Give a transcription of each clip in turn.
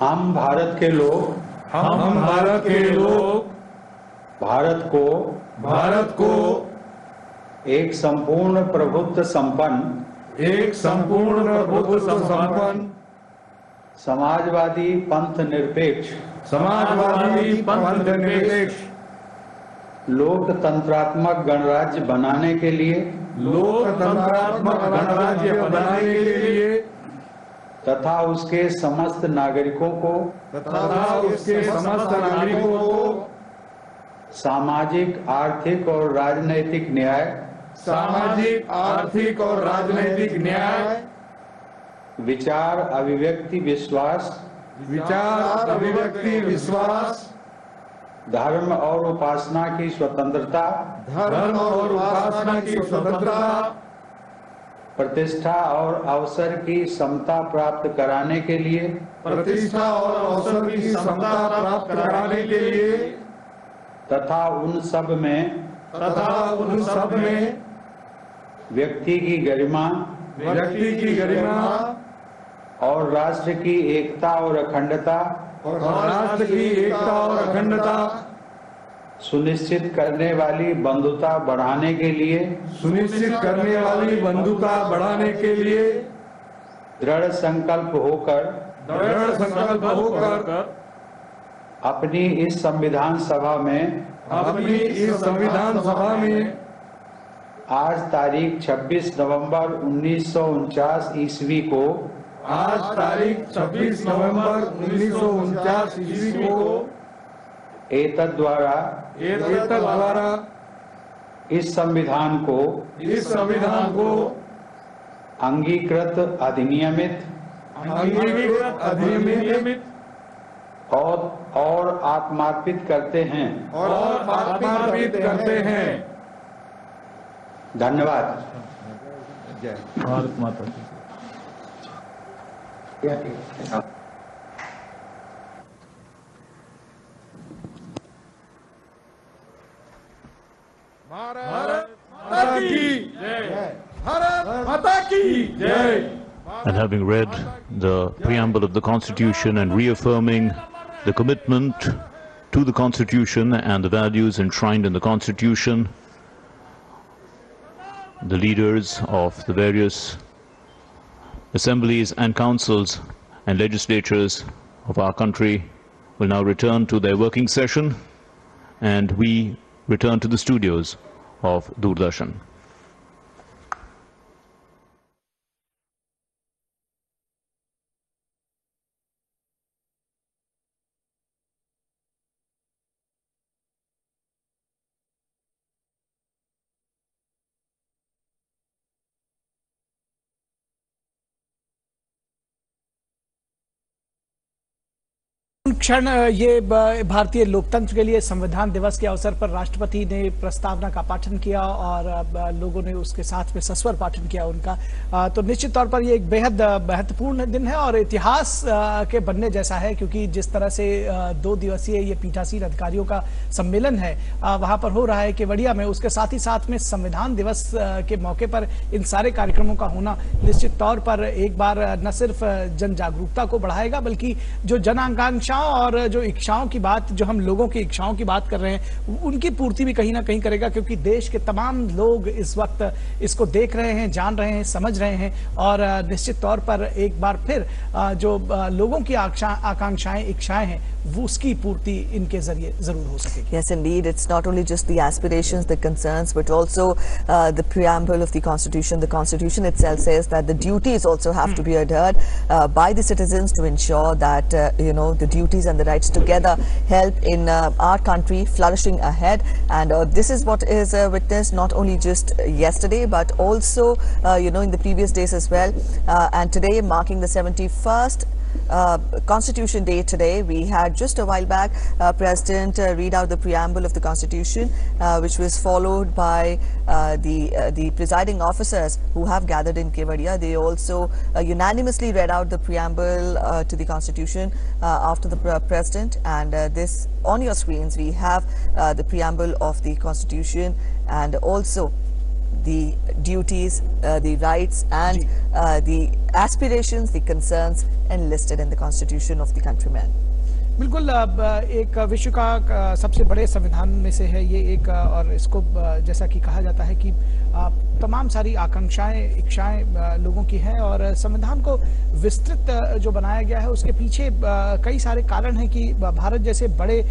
हम भारत के लोग हम भारत के लोग भारत को एक संपूर्ण प्रभुत्व संपन्न समाजवादी पंथ निरपेक्ष लोकतंत्रात्मक गणराज्य बनाने के लिए तथा उसके समस्त नागरिकों को सामाजिक आर्थिक और राजनैतिक न्याय विचार अभिव्यक्ति विश्वास धर्म और उपासना की स्वतंत्रता प्रतिष्ठा और अवसर की समता प्राप्त कराने के लिए तथा उन सब में व्यक्ति की गरिमा और राष्ट्र की एकता और अखंडता सुनिश्चित करने वाली बंधुता बढ़ाने के लिए दृढ़ संकल्प होकर अपनी इस संविधान सभा में आज तारीख 26 नवंबर 1949 ईस्वी को एतद् द्वारा इस संविधान को अंगीकृत अधिनियमित और आत्मार्पित करते हैं धन्यवाद। जय भारत माता की। भारत माता की जय। भारत माता की जय। And having read the preamble of the Constitution and reaffirming the commitment to the Constitution and the values enshrined in the Constitution, the leaders of the various assemblies and councils and legislatures of our country will now return to their working session, and we return to the studios of Doordarshan. क्षण ये भारतीय लोकतंत्र के लिए संविधान दिवस के अवसर पर राष्ट्रपति ने प्रस्तावना का पाठन किया और लोगों ने उसके साथ में सस्वर पाठन किया उनका। तो निश्चित तौर पर ये एक बेहद महत्वपूर्ण दिन है और इतिहास के बनने जैसा है, क्योंकि जिस तरह से 2 दिवसीय ये पीठासीन अधिकारियों का सम्मेलन है वहां पर हो रहा है केवड़िया में, उसके साथ ही साथ में संविधान दिवस के मौके पर इन सारे कार्यक्रमों का होना निश्चित तौर पर एक बार न सिर्फ जन जागरूकता को बढ़ाएगा बल्कि जो जन आकांक्षाओं और जो इच्छाओं की बात, जो हम लोगों की इच्छाओं की बात कर रहे हैं, उनकी पूर्ति भी कहीं ना कहीं करेगा, क्योंकि देश के तमाम लोग इस वक्त इसको देख रहे हैं, जान रहे हैं, समझ रहे हैं और निश्चित तौर पर एक बार फिर जो लोगों की आकांक्षाएं, इच्छाएं हैं, वो उसकी पूर्ति इनके जरिए जरूर हो सकेगी। Yes, indeed. It's not only just the aspirations, the concerns, but also the preamble of the Constitution. The Constitution itself says that the duties also have to be adhered by the citizens to ensure that the duties and the rights together help in our country flourishing ahead. And this is what is witnessed not only just yesterday, but also in the previous days as well. And today, marking the 71st Constitution Day today, we had just a while back President read out the preamble of the Constitution, which was followed by the presiding officers who have gathered in Kevadia. They also unanimously read out the preamble to the Constitution after the President, and this on your screens we have the preamble of the Constitution and also the duties, the rights and the aspirations, the concerns enlisted in the constitution of the countrymen. बिल्कुल एक विश्व का सबसे बड़े संविधान में से है ये एक, और इसको जैसा कि कहा जाता है कि तमाम सारी आकांक्षाएं, इच्छाएं लोगों की हैं, और संविधान को विस्तृत जो बनाया गया है उसके पीछे कई सारे कारण हैं कि भारत जैसे बड़े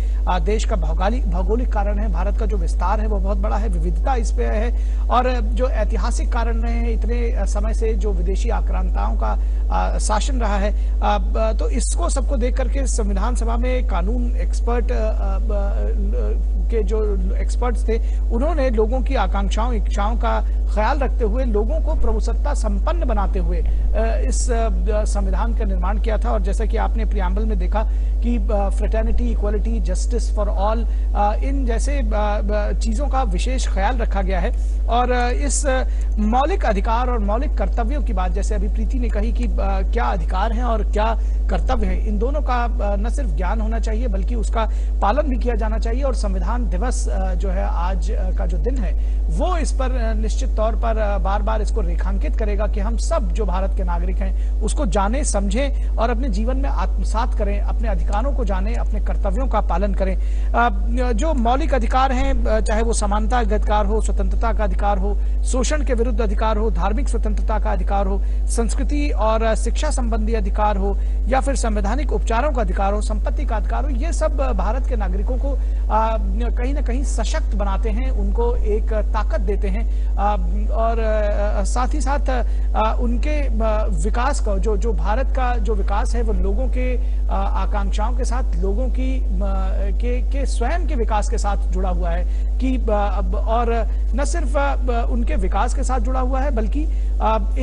देश का भौगोलिक कारण है, भारत का जो विस्तार है वो बहुत बड़ा है, विविधता इस पे है, और जो ऐतिहासिक कारण रहे हैं इतने समय से जो विदेशी आक्रांताओं का शासन रहा है, तो इसको सबको देख करके संविधान सभा में कानून एक्सपर्ट के जो एक्सपर्ट्स थे उन्होंने लोगों की आकांक्षाओं, इच्छाओं का ख्याल रखते हुए, लोगों को प्रभुसत्ता संपन्न बनाते हुए इस संविधान का निर्माण किया था। और जैसा कि आपने प्रियम्बल में देखा कि fraternity, equality, justice for all, इन जैसे चीजों का विशेष ख्याल रखा गया है। और इस मौलिक अधिकार और मौलिक कर्तव्यों की बात जैसे अभी प्रीति ने कही कि क्या अधिकार हैं और क्या कर्तव्य है, इन दोनों का न सिर्फ ज्ञान होना चाहिए बल्कि उसका पालन भी किया जाना चाहिए। और संविधान दिवस जो है आज का जो दिन है वो इस पर निश्चित तौर पर बार बार इसको रेखांकित करेगा कि हम सब जो भारत के नागरिक हैं उसको जाने, समझें और अपने जीवन में आत्मसात करें, अपने अधिकारों को जानें, अपने कर्तव्यों का पालन करें। जो मौलिक अधिकार हैं, चाहे वो समानता का अधिकार हो, स्वतंत्रता का अधिकार हो, शोषण के विरुद्ध अधिकार हो, धार्मिक स्वतंत्रता का अधिकार हो, संस्कृति और शिक्षा संबंधी अधिकार हो, या फिर संवैधानिक उपचारों का अधिकार हो, संपत्ति का अधिकार हो, ये सब भारत के नागरिकों को कहीं ना कहीं सशक्त बनाते हैं, उनको एक ताकत देते हैं, और साथ ही साथ उनके विकास का जो भारत का जो विकास है वो लोगों के आकांक्षाओं के साथ, लोगों की के स्वयं के विकास के साथ जुड़ा हुआ है कि और न सिर्फ उनके विकास के साथ जुड़ा हुआ है बल्कि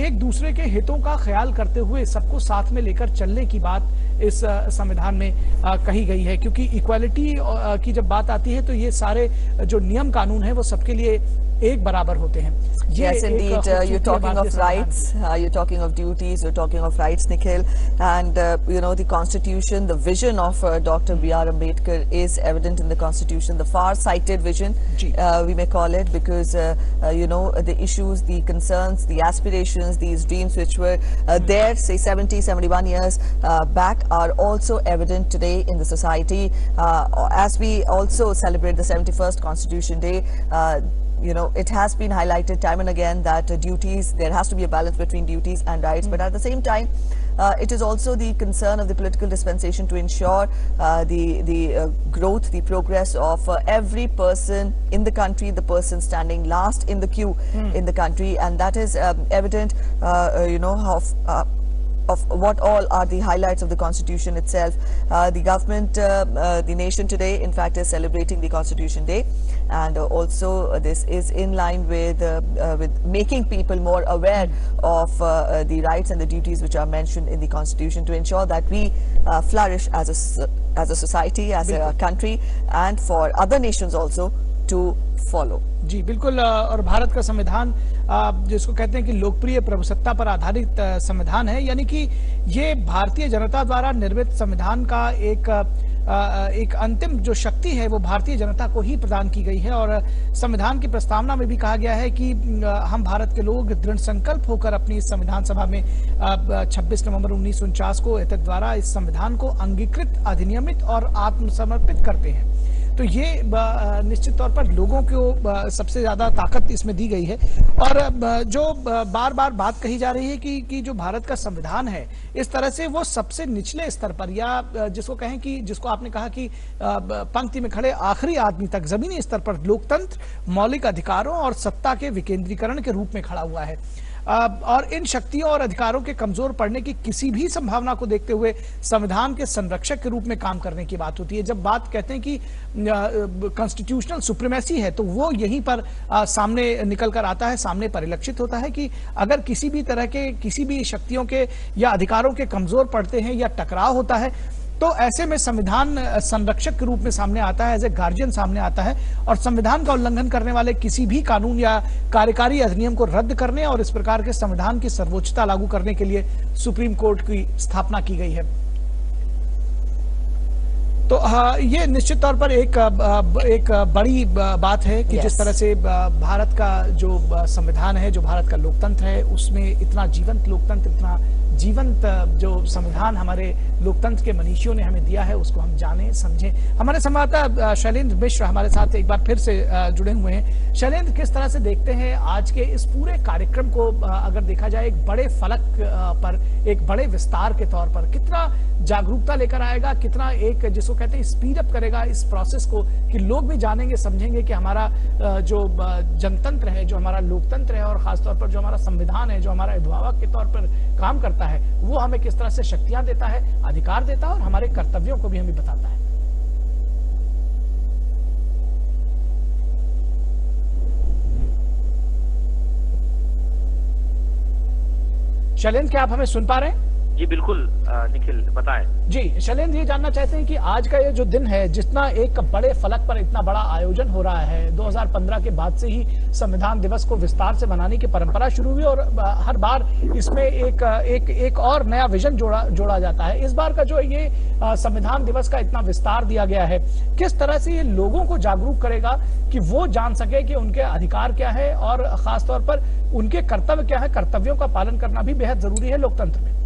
एक दूसरे के हितों का ख्याल करते हुए सबको साथ में लेकर चलने की बात इस संविधान में कही गई है। क्योंकि इक्वालिटी की जब बात आती है तो ये सारे जो नियम कानून है वो सबके लिए एक बराबर होते हैं। Yes, indeed. You're talking of rights, you're talking of duties, you're talking of rights, Nikhil. And, you know, the Constitution, the vision of Dr. B.R. Ambedkar is evident in the Constitution, the far-sighted vision, we may call it, because, you know, the issues, the concerns, the aspirations, these dreams which were there, say 70, 71 years back are also evident today in the society. As we also celebrate the 71st Constitution Day, you know, it has been highlighted time and again that duties, there has to be a balance between duties and rights, but at the same time, it is also the concern of the political dispensation to ensure the growth, the progress of every person in the country, the person standing last in the queue in the country, and that is evident, you know, of what all are the highlights of the Constitution itself. The government, the nation today, in fact, is celebrating the Constitution Day, and also this is in line with making people more aware of the rights and the duties which are mentioned in the Constitution to ensure that we flourish as a society, as a country, and for other nations also to follow. जी बिल्कुल, और भारत का संविधान जिसको कहते हैं कि लोकप्रिय प्रभुसत्ता पर आधारित संविधान है, यानी कि ये भारतीय जनता द्वारा निर्मित संविधान का एक अंतिम जो शक्ति है वो भारतीय जनता को ही प्रदान की गई है। और संविधान की प्रस्तावना में भी कहा गया है कि हम भारत के लोग दृढ़ संकल्प होकर अपनी इस संविधान सभा में 26 नवंबर 1949 को एतद द्वारा इस संविधान को अंगीकृत, अधिनियमित और आत्मसमर्पित करते हैं। तो ये निश्चित तौर पर लोगों को सबसे ज्यादा ताकत इसमें दी गई है। और जो बार बार बात कही जा रही है कि जो भारत का संविधान है इस तरह से वो सबसे निचले स्तर पर, या जिसको कहें कि जिसको आपने कहा कि पंक्ति में खड़े आखिरी आदमी तक जमीनी स्तर पर लोकतंत्र, मौलिक अधिकारों और सत्ता के विकेंद्रीकरण के रूप में खड़ा हुआ है। और इन शक्तियों और अधिकारों के कमजोर पड़ने की किसी भी संभावना को देखते हुए संविधान के संरक्षक के रूप में काम करने की बात होती है। जब बात कहते हैं कि कॉन्स्टिट्यूशनल सुप्रीमेसी है तो वो यहीं पर सामने निकल कर आता है, सामने परिलक्षित होता है कि अगर किसी भी तरह के किसी भी शक्तियों के या अधिकारों के कमजोर पड़ते हैं या टकराव होता है तो ऐसे में संविधान संरक्षक के रूप में सामने आता है, एज ए गार्जियन सामने आता है, और संविधान का उल्लंघन करने वाले किसी भी कानून या कार्यकारी अधिनियम को रद्द करने और इस प्रकार के संविधान की सर्वोच्चता लागू करने के लिए सुप्रीम कोर्ट की स्थापना की गई है। तो ये निश्चित तौर पर एक बड़ी बात है कि जिस तरह से भारत का जो संविधान है, जो भारत का लोकतंत्र है, उसमें इतना जीवंत लोकतंत्र, इतना जीवंत जो संविधान हमारे लोकतंत्र के मनीषियों ने हमें दिया है, उसको हम जाने समझें। हमारे संवाददाता शैलेंद्र मिश्र हमारे साथ एक बार फिर से जुड़े हुए हैं। शैलेंद्र, किस तरह से देखते हैं आज के इस पूरे कार्यक्रम को? अगर देखा जाए एक बड़े फलक पर, एक बड़े विस्तार के तौर पर, कितना जागरूकता लेकर आएगा, कितना एक जिसको कहते हैं स्पीड अप करेगा इस प्रोसेस को, कि लोग भी जानेंगे समझेंगे कि हमारा जो जनतंत्र है, जो हमारा लोकतंत्र है, और खासतौर पर जो हमारा संविधान है, जो हमारा अभिभावक के तौर पर काम करता है, वो हमें किस तरह से शक्तियां देता है, अधिकार देता है, और हमारे कर्तव्यों को भी हमें बताता है। शैलेंद्र, क्या आप हमें सुन पा रहे हैं? जी बिल्कुल निखिल, बताएं। जी शैलेंद्र, ये जानना चाहते हैं कि आज का ये जो दिन है, जितना एक बड़े फलक पर इतना बड़ा आयोजन हो रहा है, 2015 के बाद से ही संविधान दिवस को विस्तार से मनाने की परंपरा शुरू हुई, और हर बार इसमें एक और नया विजन जोड़ा जाता है। इस बार का जो ये संविधान दिवस का इतना विस्तार दिया गया है, किस तरह से ये लोगों को जागरूक करेगा कि वो जान सके कि उनके अधिकार क्या है, और खासतौर पर उनके कर्तव्य क्या है? कर्तव्यों का पालन करना भी बेहद जरूरी है लोकतंत्र में।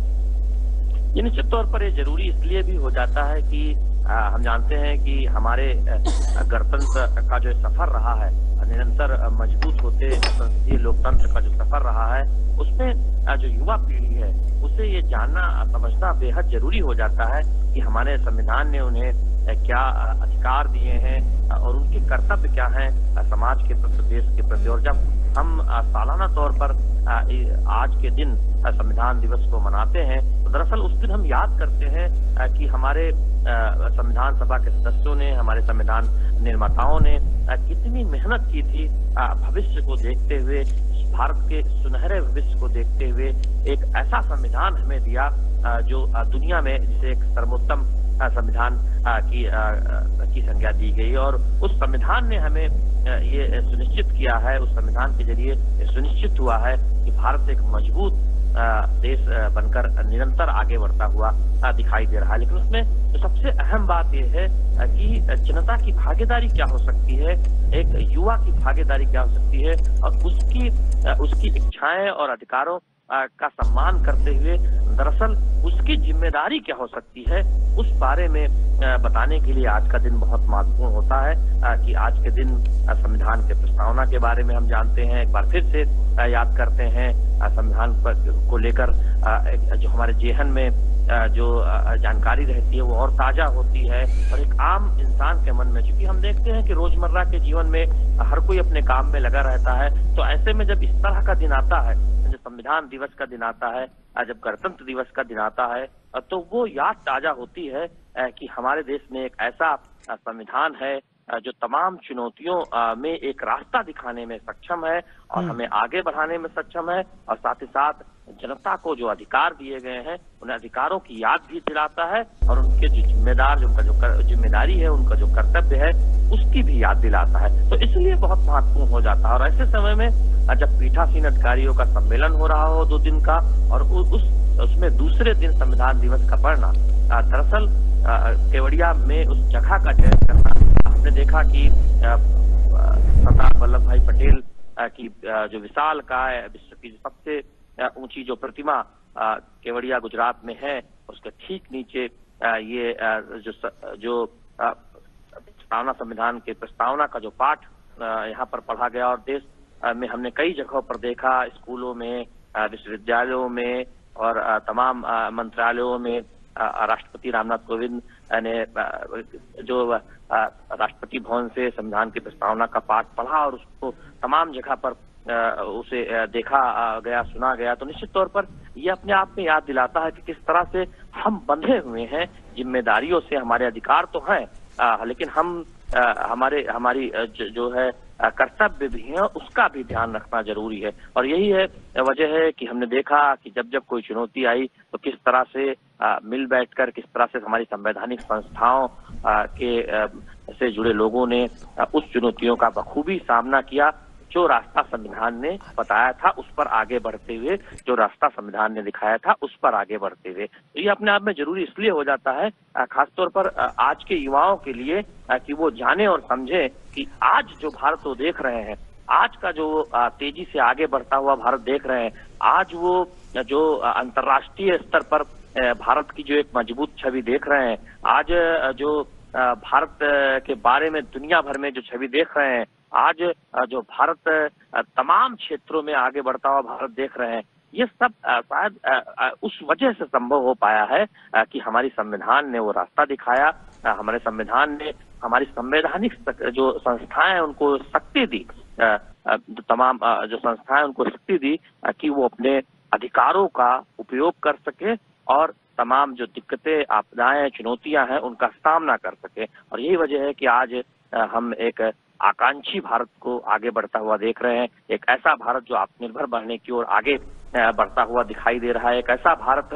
ये निश्चित तौर पर ये जरूरी इसलिए भी हो जाता है कि हम जानते हैं कि हमारे गणतंत्र का जो सफर रहा है, निरंतर मजबूत होते संसदीय लोकतंत्र का जो सफर रहा है, उसमें जो युवा पीढ़ी है उसे ये जानना समझना बेहद जरूरी हो जाता है कि हमारे संविधान ने उन्हें क्या अधिकार दिए हैं और उनके कर्तव्य क्या हैं समाज के प्रति, देश के प्रति। और जब हम सालाना तौर पर आज के दिन संविधान दिवस को मनाते हैं, तो दरअसल उस दिन हम याद करते हैं कि हमारे संविधान सभा के सदस्यों ने, हमारे संविधान निर्माताओं ने कितनी मेहनत की थी भविष्य को देखते हुए, भारत के सुनहरे भविष्य को देखते हुए एक ऐसा संविधान हमें दिया जो दुनिया में जिसे एक सर्वोत्तम संविधान की संज्ञा दी गई। और उस संविधान ने हमें ये सुनिश्चित किया है, उस संविधान के जरिए सुनिश्चित हुआ है कि भारत एक मजबूत देश बनकर निरंतर आगे बढ़ता हुआ दिखाई दे रहा है। लेकिन उसमें तो सबसे अहम बात यह है कि जनता की भागीदारी क्या हो सकती है, एक युवा की भागीदारी क्या हो सकती है, और उसकी इच्छाएं और अधिकारों का सम्मान करते हुए दरअसल उसकी जिम्मेदारी क्या हो सकती है, उस बारे में बताने के लिए आज का दिन बहुत महत्वपूर्ण होता है। कि आज के दिन संविधान के प्रस्तावना के बारे में हम जानते हैं, एक बार फिर से याद करते हैं संविधान को लेकर जो हमारे जेहन में जो जानकारी रहती है वो और ताजा होती है, और एक आम इंसान के मन में, क्योंकि हम देखते हैं कि रोजमर्रा के जीवन में हर कोई अपने काम में लगा रहता है, तो ऐसे में जब इस तरह का दिन आता है, जब संविधान दिवस का दिन आता है, जब गणतंत्र दिवस का दिन आता है, तो वो याद ताजा होती है कि हमारे देश में एक ऐसा संविधान है जो तमाम चुनौतियों में एक रास्ता दिखाने में सक्षम है और हमें आगे बढ़ाने में सक्षम है, और साथ ही साथ जनता को जो अधिकार दिए गए हैं उन अधिकारों की याद भी दिलाता है, और उनके जो उनका जो जिम्मेदारी है, उनका जो कर्तव्य है, उसकी भी याद दिलाता है। तो इसलिए बहुत महत्वपूर्ण हो जाता है। और ऐसे समय में जब पीठासीन अधिकारियों का सम्मेलन हो रहा हो 2 दिन का, और उसमें दूसरे दिन संविधान दिवस का पढ़ना, दरअसल केवड़िया में उस जगह का चयन करना, हमने देखा कि सरदार वल्लभ भाई पटेल की जो विशाल काय विश्व की सबसे ऊंची जो प्रतिमा केवड़िया गुजरात में है, उसके ठीक नीचे ये जो प्रस्तावना, संविधान के प्रस्तावना का जो पाठ यहाँ पर पढ़ा गया, और देश में हमने कई जगहों पर देखा, स्कूलों में, विश्वविद्यालयों में और तमाम मंत्रालयों में राष्ट्रपति रामनाथ कोविंद ने जो राष्ट्रपति भवन से संविधान की प्रस्तावना का पाठ पढ़ा और उसको तमाम जगह पर उसे देखा गया, सुना गया। तो निश्चित तौर पर ये अपने आप में याद दिलाता है कि किस तरह से हम बंधे हुए हैं जिम्मेदारियों से। हमारे अधिकार तो हैं, लेकिन हमारी जो है कर्तव्य भी है, उसका भी ध्यान रखना जरूरी है। और यही है वजह है कि हमने देखा कि जब कोई चुनौती आई तो किस तरह से मिल बैठकर, किस तरह से हमारी संवैधानिक संस्थाओं से जुड़े लोगों ने उस चुनौतियों का बखूबी सामना किया। जो रास्ता संविधान ने बताया था उस पर आगे बढ़ते हुए, जो रास्ता संविधान ने दिखाया था उस पर आगे बढ़ते हुए। तो ये अपने आप में जरूरी इसलिए हो जाता है खासतौर पर आज के युवाओं के लिए कि वो जाने और समझे कि आज जो भारत वो देख रहे हैं, आज का जो तेजी से आगे बढ़ता हुआ भारत देख रहे हैं, आज वो जो अंतर्राष्ट्रीय स्तर पर भारत की जो एक मजबूत छवि देख रहे हैं, आज जो भारत के बारे में दुनिया भर में जो छवि देख रहे हैं, आज जो भारत तमाम क्षेत्रों में आगे बढ़ता हुआ भारत देख रहे हैं, ये सब शायद उस वजह से संभव हो पाया है कि हमारी संविधान ने वो रास्ता दिखाया, हमारे संविधान ने हमारी संवैधानिक जो संस्थाएं उनको शक्ति दी, तमाम जो संस्थाएं उनको शक्ति दी कि वो अपने अधिकारों का उपयोग कर सके और तमाम जो दिक्कतें, आपदाएं, चुनौतियां हैं उनका सामना कर सके। और यही वजह है कि आज हम एक आकांक्षी भारत को आगे बढ़ता हुआ देख रहे हैं, एक ऐसा भारत जो आत्मनिर्भर बनने की ओर आगे बढ़ता हुआ दिखाई दे रहा है, एक ऐसा भारत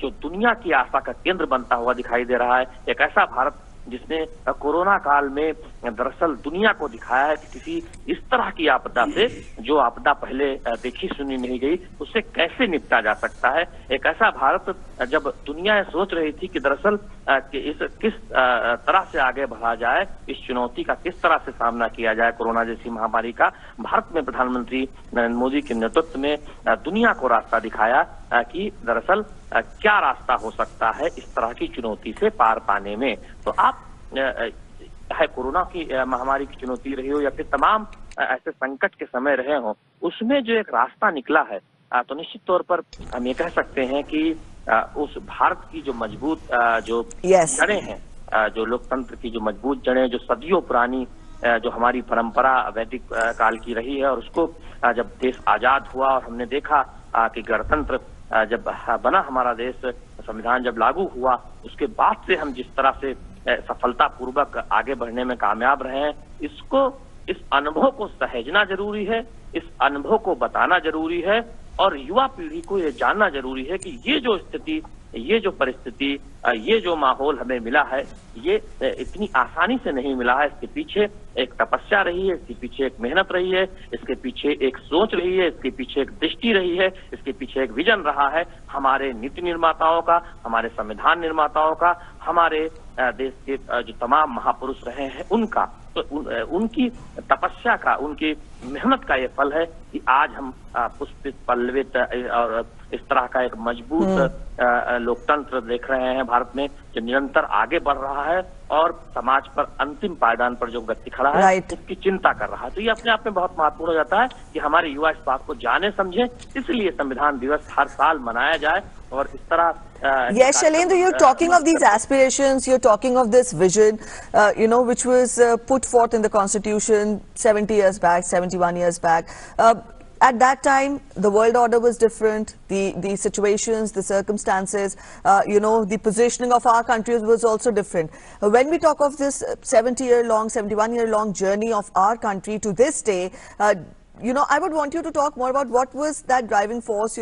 जो दुनिया की आशा का केंद्र बनता हुआ दिखाई दे रहा है, एक ऐसा भारत जिसने कोरोना काल में दरअसल दुनिया को दिखाया है कि किसी इस तरह की आपदा से, जो आपदा पहले देखी सुनी नहीं गई, उससे कैसे निपटा जा सकता है। एक ऐसा भारत जब दुनिया सोच रही थी कि दरअसल किस तरह से आगे बढ़ा जाए, इस चुनौती का किस तरह से सामना किया जाए, कोरोना जैसी महामारी का, भारत में प्रधानमंत्री नरेंद्र मोदी के नेतृत्व में दुनिया को रास्ता दिखाया कि दरअसल क्या रास्ता हो सकता है इस तरह की चुनौती से पार पाने में। तो आप चाहे कोरोना की महामारी की चुनौती रही हो या फिर तमाम ऐसे संकट के समय रहे हो, उसमें जो एक रास्ता निकला है, तो निश्चित तौर पर हम ये कह सकते हैं कि उस भारत की जो मजबूत जो जड़ें हैं, जो लोकतंत्र की जो मजबूत जड़ें, जो सदियों पुरानी जो हमारी परंपरा वैदिक काल की रही है, और उसको जब देश आजाद हुआ और हमने देखा कि गणतंत्र जब बना हमारा देश, संविधान जब लागू हुआ, उसके बाद से हम जिस तरह से सफलतापूर्वक आगे बढ़ने में कामयाब रहे हैं, इस अनुभव को सहेजना जरूरी है, इस अनुभव को बताना जरूरी है, और युवा पीढ़ी को ये जानना जरूरी है कि ये जो स्थिति, ये जो परिस्थिति, ये जो माहौल हमें मिला है, ये इतनी आसानी से नहीं मिला है। इसके पीछे एक तपस्या रही है, इसके पीछे एक मेहनत रही है, इसके पीछे एक सोच रही है, इसके पीछे एक दृष्टि रही है, इसके पीछे एक विजन रहा है हमारे नीति निर्माताओं का, हमारे संविधान निर्माताओं का, हमारे देश के जो तमाम महापुरुष रहे हैं उनका। तो उनकी तपस्या का, उनकी मेहनत का ये फल है कि आज हम पुष्पित पल्लवित और इस तरह का एक मजबूत लोकतंत्र देख रहे हैं भारत में, जो निरंतर आगे बढ़ रहा है और समाज पर अंतिम पायदान पर जो व्यक्ति खड़ा है उसकी चिंता कर रहा है। तो ये अपने आप में बहुत महत्वपूर्ण हो जाता है कि हमारे युवा इस बात को जाने समझे, इसलिए संविधान दिवस हर साल मनाया जाए। और इस तरह yes, Shailendra, you're talking of these aspirations, you're talking of this vision, which was put forth in the Constitution 70 years back, 71 years back. At that time, the world order was different, the situations, the circumstances, the positioning of our country was also different. When we talk of this 71 year long journey of our country to this day, I would want you to talk more about what was that driving force,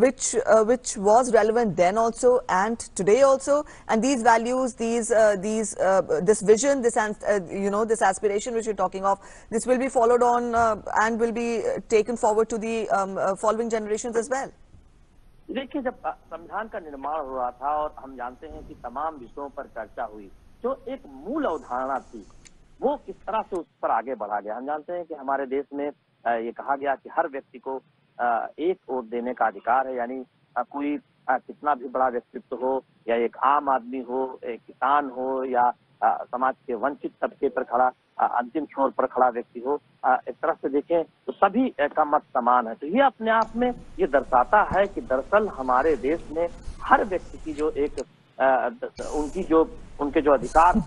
which was relevant then also and today also, and these values, this vision, this aspiration which you're talking of, this will be followed on and will be taken forward to the following generations as well. देखिए, जब संविधान का निर्माण हो रहा था और हम जानते हैं कि तमाम विषयों पर चर्चा हुई, जो एक मूल अवधारणा थी वो किस तरह से उस पर आगे बढ़ा गया। हम जानते हैं कि हमारे देश में ये कहा गया कि हर व्यक्ति को एक वोट देने का अधिकार है, यानी कोई कितना भी बड़ा व्यक्तित्व हो, या एक आम आदमी हो, एक किसान हो, या समाज के वंचित तबके पर खड़ा, अंतिम छोर पर खड़ा व्यक्ति हो, एक तरह से देखें तो सभी का मत समान है। तो ये अपने आप में ये दर्शाता है कि दरअसल हमारे देश में हर व्यक्ति की जो एक उनके जो अधिकार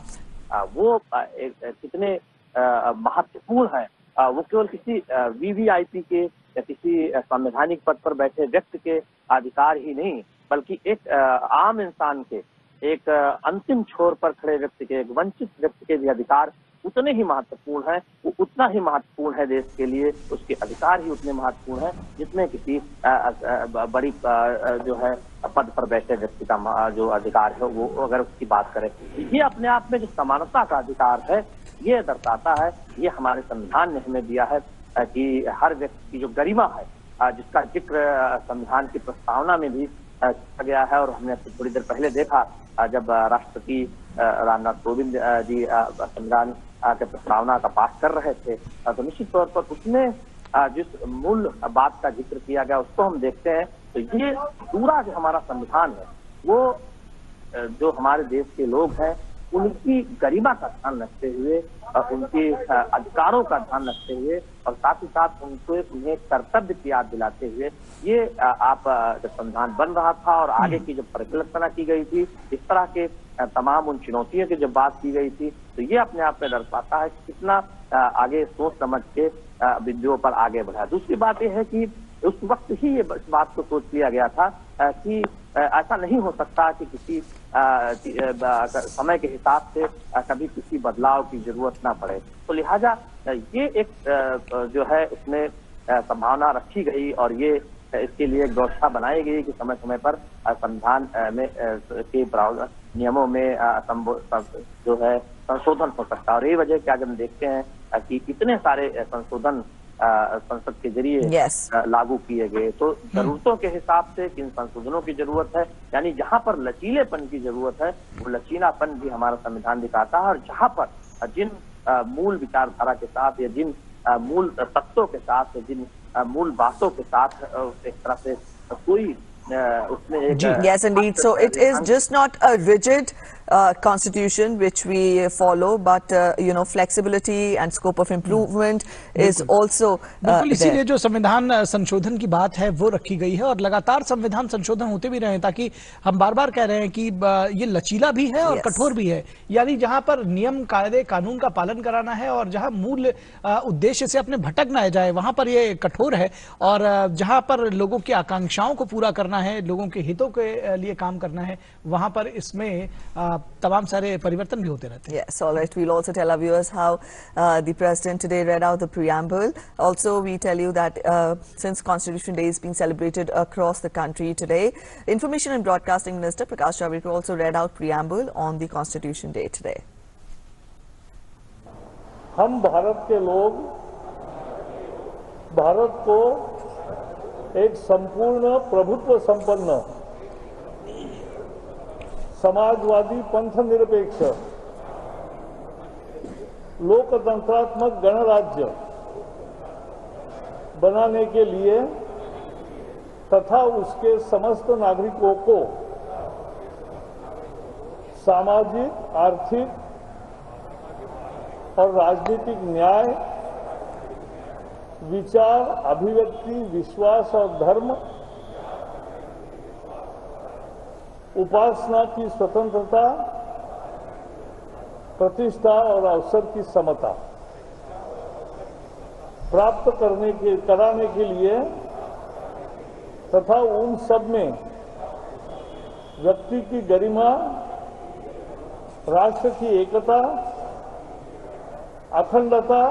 वो कितने महत्वपूर्ण है। वो केवल किसी वीवीआईपी के या किसी संवैधानिक पद पर बैठे व्यक्ति के अधिकार ही नहीं, बल्कि एक आम इंसान के, एक अंतिम छोर पर खड़े व्यक्ति के, एक वंचित व्यक्ति के भी अधिकार उतने ही महत्वपूर्ण है। वो उतना ही महत्वपूर्ण है देश के लिए, उसके अधिकार ही उतने महत्वपूर्ण है जितने किसी बड़ी जो है पद पर बैठे व्यक्ति का जो अधिकार है वो, अगर उसकी बात करें। ये अपने आप में जो समानता का अधिकार है ये दर्शाता है, ये हमारे संविधान ने हमें दिया है। कि हर व्यक्ति की जो गरिमा है, जिसका जिक्र संविधान की प्रस्तावना में भी किया गया है। और हमने थोड़ी देर पहले देखा जब राष्ट्रपति रामनाथ कोविंद जी संविधान के प्रस्तावना का पाठ कर रहे थे, तो निश्चित तौर पर उसमें जिस मूल बात का जिक्र किया गया उसको हम देखते हैं तो ये पूरा जो हमारा संविधान है वो जो हमारे देश के लोग हैं उनकी गरिमा का ध्यान रखते हुए, उनके अधिकारों का ध्यान रखते हुए और साथ ही साथ उन्हें कर्तव्य की याद दिलाते हुए ये आप जब संविधान बन रहा था और आगे की जब परिकल्पना की गई थी, इस तरह के तमाम उन चुनौतियों की जब बात की गई थी, तो ये अपने आप में दर्शाता है कि कितना आगे सोच समझ के बिंदुओं पर आगे बढ़ा। दूसरी बात यह है कि उस वक्त ही ये इस बात को सोच लिया गया था कि ऐसा नहीं हो सकता कि किसी समय के हिसाब से कभी किसी बदलाव की जरूरत ना पड़े। तो लिहाजा ये एक जो है उसमें संभावना रखी गई और ये इसके लिए एक व्यवस्था बनाई गई कि समय समय पर संविधान में के नियमों में जो है संशोधन हो सकता है। और ये वजह क्या जब हम देखते हैं कि इतने सारे संशोधन संसद के जरिए लागू किए गए, तो जरूरतों के हिसाब से किन संशोधनों की जरूरत है, यानी जहां पर लचीलेपन की जरूरत है वो लचीलापन भी हमारा संविधान दिखाता है। और जहां पर जिन मूल विचारधारा के साथ या जिन मूल तत्वों के साथ, जिन मूल बातों के साथ एक तरह से कोई उसमें एक yes indeed, so it is just not a rigid constitution which we follow, but flexibility and scope of improvement is also बिल्कुल इसीलिए जो संविधान संशोधन की बात है वो रखी गई है और लगातार संविधान संशोधन होते भी रहे ताकि हम बार बार कह रहे हैं कि ये लचीला भी है और कठोर भी है, यानी जहां पर नियम कायदे कानून का पालन कराना है और जहां मूल उद्देश्य से अपने भटक ना जाए वहां पर ये कठोर है, और जहां पर लोगों की आकांक्षाओं को पूरा करना है, लोगों के हितों के लिए काम करना है, वहां पर इसमें तमाम सारे परिवर्तन भी होते रहते हैं। Yes, all right. We'll also tell our viewers how the president today read out the preamble. Also, we tell you that since Constitution Day is being celebrated across the country today, Information and Broadcasting Minister Prakash Javadekar also read out preamble on the Constitution Day today. हम भारत के लोग भारत को एक संपूर्ण प्रभुत्व संपन्न समाजवादी पंथ निरपेक्ष लोकतंत्रात्मक गणराज्य बनाने के लिए तथा उसके समस्त नागरिकों को सामाजिक, आर्थिक और राजनीतिक न्याय, विचार, अभिव्यक्ति, विश्वास और धर्म, उपासना की स्वतंत्रता, प्रतिष्ठा और अवसर की समता प्राप्त कराने के लिए तथा उन सब में व्यक्ति की गरिमा, राष्ट्र की एकता, अखंडता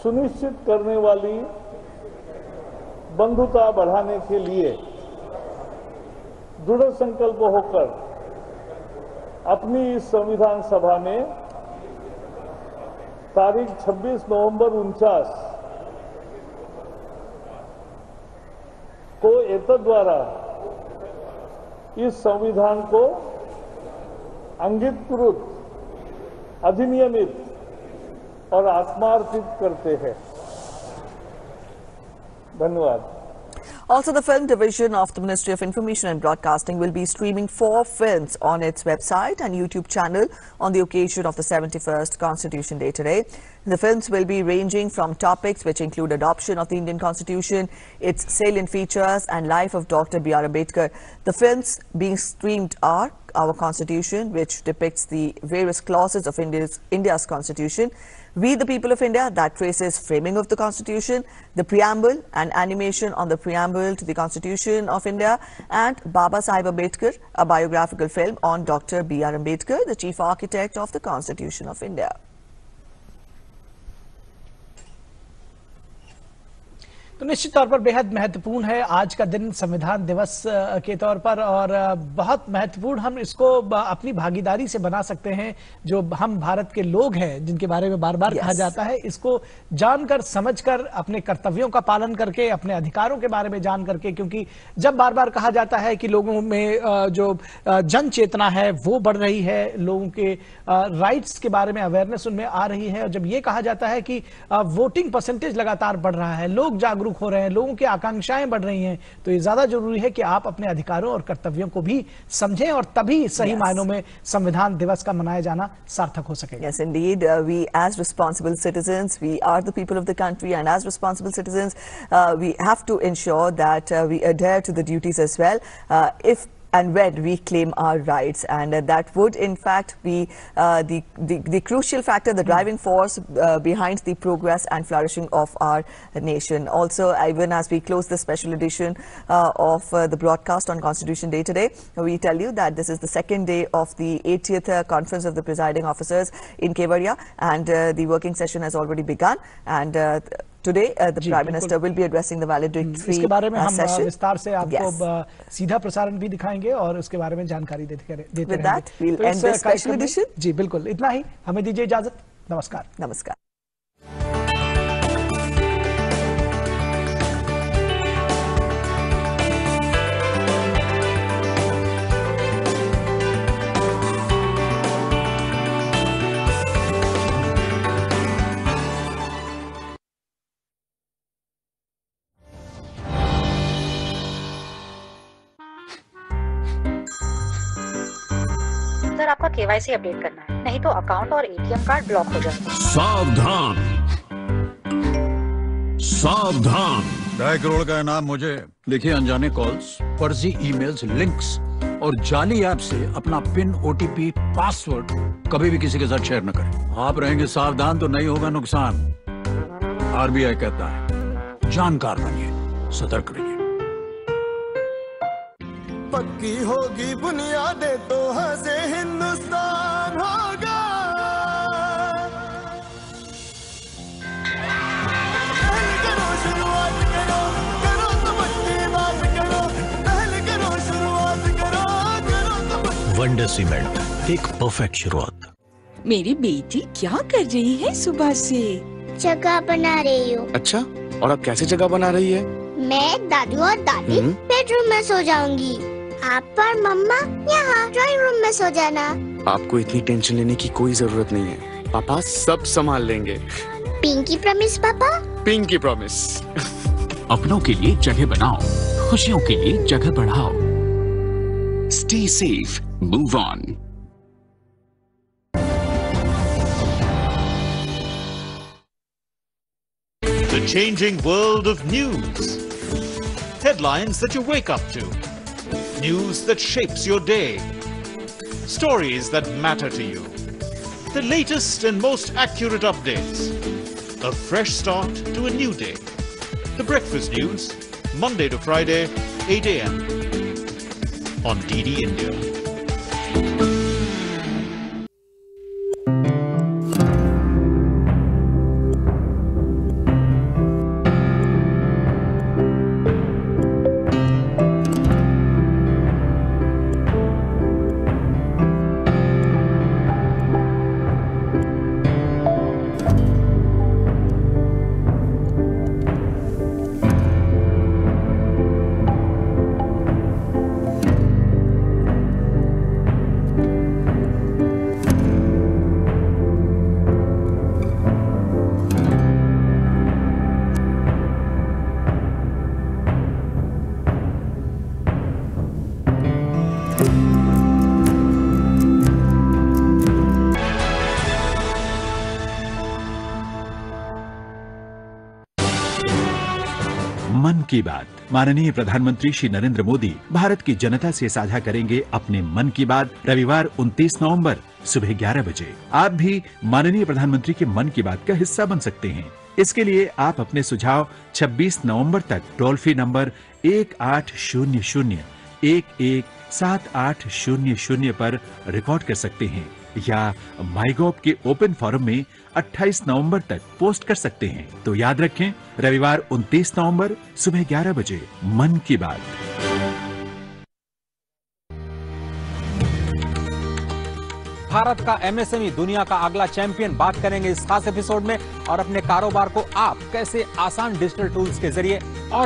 सुनिश्चित करने वाली बंधुता बढ़ाने के लिए दृढ़ संकल्प होकर अपनी इस संविधान सभा में तारीख 26 नवंबर 49 को एतद्वारा इस संविधान को अंगीकृत, अधिनियमित और आत्मार्पित करते हैं। धन्यवाद। Also, the film division of the Ministry of Information and Broadcasting will be streaming 4 films on its website and YouTube channel on the occasion of the 71st Constitution Day today. The films will be ranging from topics which include adoption of the Indian Constitution, its salient features and life of Dr. B.R. Ambedkar. The films being streamed are Our Constitution, which depicts the various clauses of India's Constitution, We the People of India, that traces framing of the Constitution, the Preamble, an animation on the Preamble to the Constitution of India, and Baba Sahib Ambedkar, a biographical film on Dr. B.R. Ambedkar, the chief architect of the Constitution of India. तो निश्चित तौर पर बेहद महत्वपूर्ण है आज का दिन संविधान दिवस के तौर पर, और बहुत महत्वपूर्ण हम इसको अपनी भागीदारी से बना सकते हैं। जो हम भारत के लोग हैं जिनके बारे में बार बार कहा जाता है, इसको जानकर समझकर अपने कर्तव्यों का पालन करके, अपने अधिकारों के बारे में जान करके, क्योंकि जब बार बार कहा जाता है कि लोगों में जो जन चेतना है वो बढ़ रही है, लोगों के राइट्स के बारे में अवेयरनेस उनमें आ रही है, और जब ये कहा जाता है कि वोटिंग परसेंटेज लगातार बढ़ रहा है, लोग जागरूक हो रहे हैं, लोगों की आकांक्षाएं बढ़ रही हैं, तो ये ज्यादा जरूरी है कि आप अपने अधिकारों और कर्तव्यों को भी समझें, और तभी सही मायनों में संविधान दिवस का मनाया जाना सार्थक हो सकेगा। Yes, indeed. We as responsible citizens, we are the people of the country, and as responsible citizens, we have to ensure that we adhere to the duties as well. If and when we claim our rights, and that would in fact be the crucial factor, the driving force behind the progress and flourishing of our nation. Also, even as we close this special edition of the broadcast on Constitution Day today, we tell you that this is the second day of the 80th conference of the presiding officers in Kevadia, and the working session has already begun, and today the Prime Minister will be addressing the valedictory इसके बारे में हम session. विस्तार से आपको सीधा प्रसारण भी दिखाएंगे और उसके बारे में जानकारी देते With that, we'll तो end this special edition. जी बिल्कुल, इतना ही, हमें दीजिए इजाजत। नमस्कार। Namaskar. सर, आपका केवाईसी अपडेट करना है, नहीं तो अकाउंट और एटीएम कार्ड ब्लॉक हो जाएगा। सावधान, सावधान। 2.5 करोड़ का इनाम मुझे। देखिए, अनजाने कॉल्स, फर्जी ईमेल्स, लिंक्स और जाली ऐप से अपना पिन, ओटीपी, पासवर्ड कभी भी किसी के साथ शेयर न करें। आप रहेंगे सावधान तो नहीं होगा नुकसान। आरबीआई कहता है, जानकार बनिए, सतर्क रहिए। पक्की होगी बुनियादें तो हंसे हिंदुस्तान होगा। पहल करो, शुरुआत करो, करो तो बच्चे बात करो। पहल करो, शुरुआत करो, करो तो बच्चे। वंडर सीमेंट, एक परफेक्ट शुरुआत। मेरी बेटी क्या कर रही है सुबह से? जगह बना रही हूँ। अच्छा, और अब कैसे जगह बना रही है? मैं दादू और दादी बेडरूम में सो जाऊंगी, आप और मम्मा यहाँ ड्राइंग रूम में सो जाना। आपको इतनी टेंशन लेने की कोई जरूरत नहीं है, पापा सब संभाल लेंगे। पिंकी प्रॉमिस पापा। Pinky promise. अपनों के लिए जगह बनाओ, खुशियों के लिए जगह बढ़ाओ। Stay safe, move on. The changing world of news. Headlines that you wake up to. News that shapes your day. Stories that matter to you. The latest and most accurate updates. A fresh start to a new day. The Breakfast News, Monday to Friday, 8 a.m. on DD India. मन की बात। माननीय प्रधानमंत्री श्री नरेंद्र मोदी भारत की जनता से साझा करेंगे अपने मन की बात रविवार 29 नवंबर सुबह 11 बजे। आप भी माननीय प्रधानमंत्री के मन की बात का हिस्सा बन सकते हैं। इसके लिए आप अपने सुझाव 26 नवंबर तक टोल फ्री नंबर 1800-117800 पर रिकॉर्ड कर सकते हैं या माईगॉव के ओपन फोरम में 28 नवंबर तक पोस्ट कर सकते हैं। तो याद रखें, रविवार 29 नवंबर सुबह 11 बजे मन की बात। भारत का एमएसएमई दुनिया का अगला चैंपियन, बात करेंगे इस खास एपिसोड में। और अपने कारोबार को आप कैसे आसान डिजिटल टूल्स के जरिए और